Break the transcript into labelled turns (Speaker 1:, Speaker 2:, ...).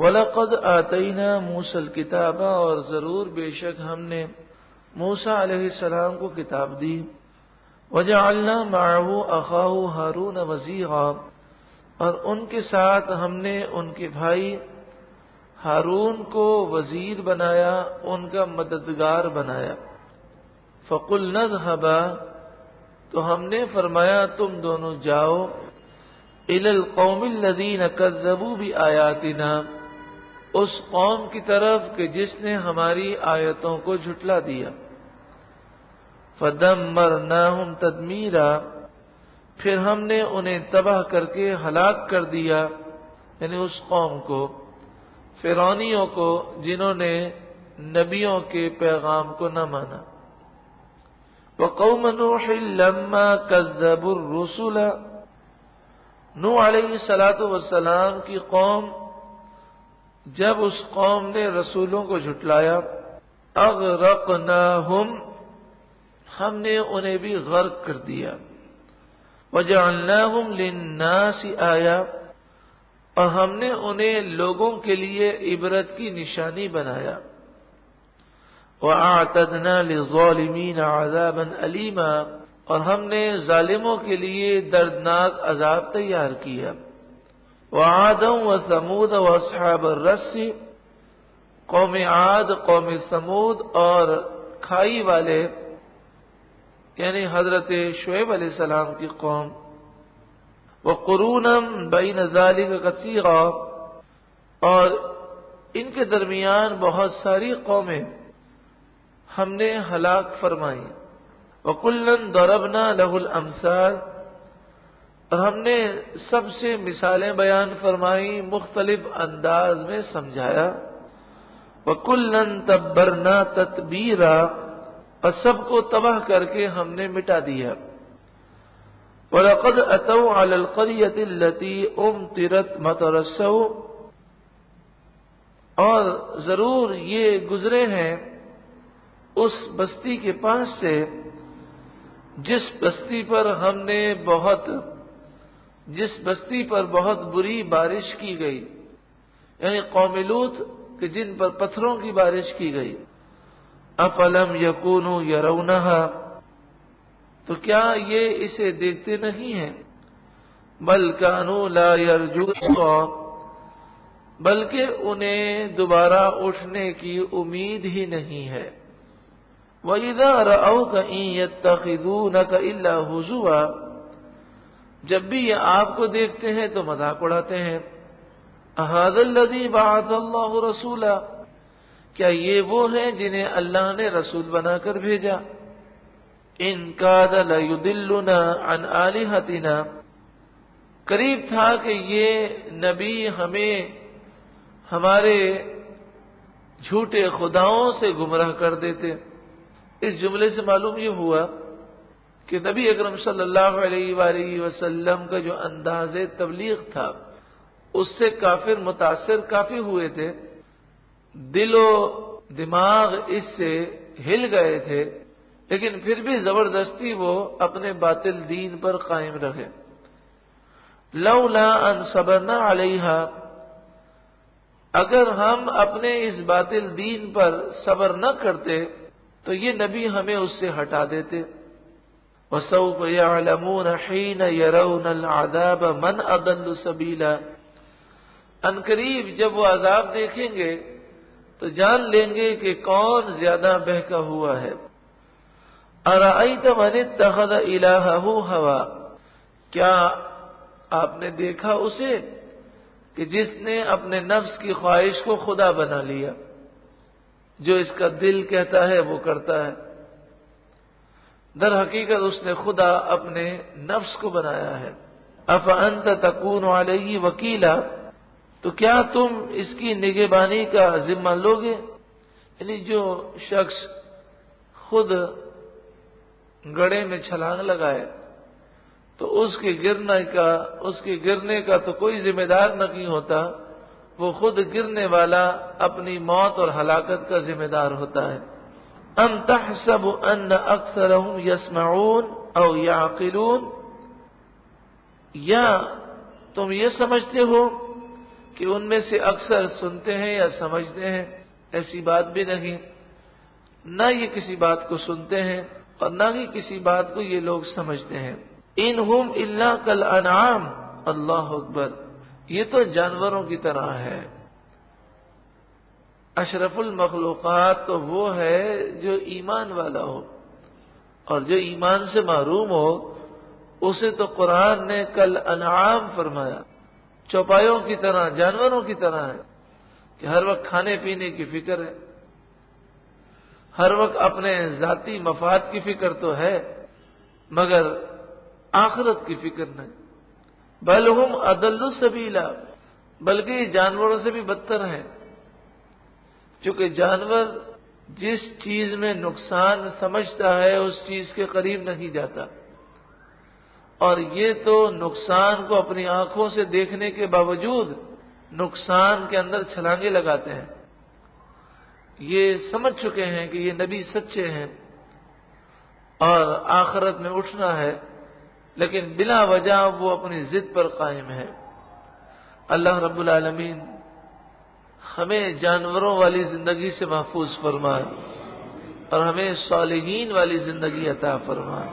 Speaker 1: وَلَقَدْ آتَيْنَا مُوسَى الْكِتَابَ، اور ضرور بے شک ہم نے موسیٰ علیہ السلام کو کتاب دی. وَجَعَلْنَا مَعَهُ أَخَاهُ هَارُونَ وَزِيرًا، اور ان کے ساتھ ہم نے ان کے بھائی ہارون کو وزیر بنایا، ان کا مددگار بنایا. فَقُلْنَا اذْهَبَا، تو ہم نے فرمایا تم دونوں جاؤ، إِلَى الْقَوْمِ الَّذِينَ كَذَّبُوا بِآيَاتِنَا، اس قوم کی طرف کہ جس نے ہماری آیتوں کو جھٹلا دیا. فَدَمَّرْنَاهُمْ تَدْمِيرًا، پھر ہم نے انہیں تباہ کر کے ہلاک کر دیا، یعنی اس قوم کو، فرعونیوں کو جنہوں نے نبیوں کے پیغام کو نہ مانا. وَقَوْمَ نُوحٍ لَمَّا كَذَّبُوا الرُّسُلَ، نوح علیہ السلام کی قوم جب اس قوم نے رسولوں کو جھٹلایا، اغرقناہم، ہم نے انہیں بھی غرق کر دیا. وجعلناہم للناس آیہ، اور ہم نے انہیں لوگوں کے لیے عبرت کی نشانی بنایا. وَأَعْتَدْنَا لِلظَّالِمِينَ عَذَابًا أَلِيمًا، اور ہم نے ظالموں کے لیے دردناک عذاب تیار کیا. وَعَادًا وَثَمُودَ وَأَصْحَابَ الرَّسِّ، قوم عاد، قوم سمود اور کھائی والے یعنی حضرت شعیب علیہ السلام کی قوم. وَقُرُونًا بَيْنَ ذَلِكَ كَثِيرًا، اور ان کے درمیان بہت ساری قومیں ہم نے ہلاک فرمائی. وَكُلًّا ضَرَبْنَا لَهُ الْأَمْثَالَ، اور ہم نے سب سے مثالیں بیان فرمائی، مختلف انداز میں سمجھایا. وَكُلًّا تَبَّرْنَا تَتْبِيرًا، اور سب کو تباہ کر کے ہم نے مٹا دیا. وَلَقَدْ أَتَوْا عَلَى الْقَرْيَةِ الَّتِي أُمْطِرَتْ مَطَرَ السَّوْءِ، اور ضرور یہ گزرے ہیں اس بستی کے پاس سے جس بستی پر بہت بری بارش کی گئی، یعنی قوم لوط کہ جن پر پتھروں کی بارش کی گئی. افلم یکونوا یرونہا، تو کیا یہ اسے دیکھتے نہیں ہیں؟ بل کانوا لا یرجون، بلکہ انہیں دوبارہ اٹھنے کی امید ہی نہیں ہے. وَإِذَا رَأَوْكَ إِن يَتَّخِذُونَكَ إِلَّا هُزُوًا، جب بھی یہ آپ کو دیکھتے ہیں تو مذاق اڑاتے ہیں. أَهَذَا الَّذِي بَعَثَ اللَّهُ رَسُولًا، کیا یہ وہ ہیں جنہیں اللہ نے رسول بنا کر بھیجا. إِن كَادَ لَيُضِلُّنَا عَنْ آلِهَتِنَا، قریب تھا کہ یہ نبی ہمیں ہمارے جھوٹے خداؤں سے گمراہ کر دیتے. اس جملے سے معلوم یہ ہوا کہ نبی اکرم صلی اللہ علیہ وآلہ وسلم کا جو انداز تبلیغ تھا اس سے کافر متاثر کافی ہوئے تھے، دل و دماغ اس سے ہل گئے تھے، لیکن پھر بھی زبردستی وہ اپنے باطل دین پر قائم رہے. لولا ان صبرنا علیہا، اگر ہم اپنے اس باطل دین پر صبر نہ کرتے تو یہ نبی ہمیں اس سے ہٹا دیتے. وَسَوْفَ يَعْلَمُونَ حِينَ يَرَوْنَ الْعَذَابَ مَنْ أَضَلُّ سَبِيلًا، ان قریب جب وہ عذاب دیکھیں گے تو جان لیں گے کہ کون زیادہ بہکا ہوا ہے. أَرَأَيْتَ مَنِ اتَّخَذَ إِلَٰهَهُ هَوَىٰ، کیا آپ نے دیکھا اسے کہ جس نے اپنے نفس کی خواہش کو خدا بنا لیا، جو اس کا دل کہتا ہے وہ کرتا ہے. در حقیقت اس نے خدا اپنے نفس کو بنایا ہے. افانت تکون علیہ وکیلا، تو کیا تم اس کی نگہبانی کا ذمہ لوگے؟ یعنی جو شخص خود گڑھے میں چھلانگ لگائے تو اس کے گرنے کا تو کوئی ذمہ دار نہیں ہوتا، وہ خود گرنے والا اپنی موت اور ہلاکت کا ذمہ دار ہوتا ہے. ام تحسب ان اکثرهم يسمعون او يعقلون، یا تم یہ سمجھتے ہو کہ کہ ان میں سے اکثر سنتے ہیں یا سمجھتے ہیں، ایسی بات بھی نہیں، نہ یہ کسی بات کو سنتے ہیں اور نہ ہی کسی بات کو یہ لوگ سمجھتے ہیں۔ ان ہم الا کالانعام، اللہ اکبر، یہ تو جانوروں کی طرح ہے۔ اشرف المخلوقات تو وہ ہے جو ایمان والا ہو، اور جو ایمان سے محروم ہو اسے تو قرآن نے کل انعام فرمایا، چوپایوں کی طرح، جانوروں کی طرح ہے کہ ہر وقت کھانے پینے کی فکر ہے، ہر وقت اپنے ذاتی مفاد کی فکر تو ہے مگر آخرت کی فکر نہیں۔ بل ہم اضل سبیلا، بلکہ یہ جانوروں سے بھی بدتر ہیں، چونکہ جانور جس چیز میں نقصان سمجھتا ہے اس چیز کے قریب نہیں جاتا، اور یہ تو نقصان کو اپنی آنکھوں سے دیکھنے کے باوجود نقصان کے اندر چھلانگے لگاتے ہیں۔ یہ سمجھ چکے ہیں کہ یہ نبی سچے ہیں اور آخرت میں اٹھنا ہے، لیکن بلا وجہ وہ اپنی ضد پر قائم ہے۔ اللہ رب العالمین ہمیں جانوروں والی زندگی سے محفوظ فرمائے اور ہمیں صالحین والی زندگی عطا فرمائے۔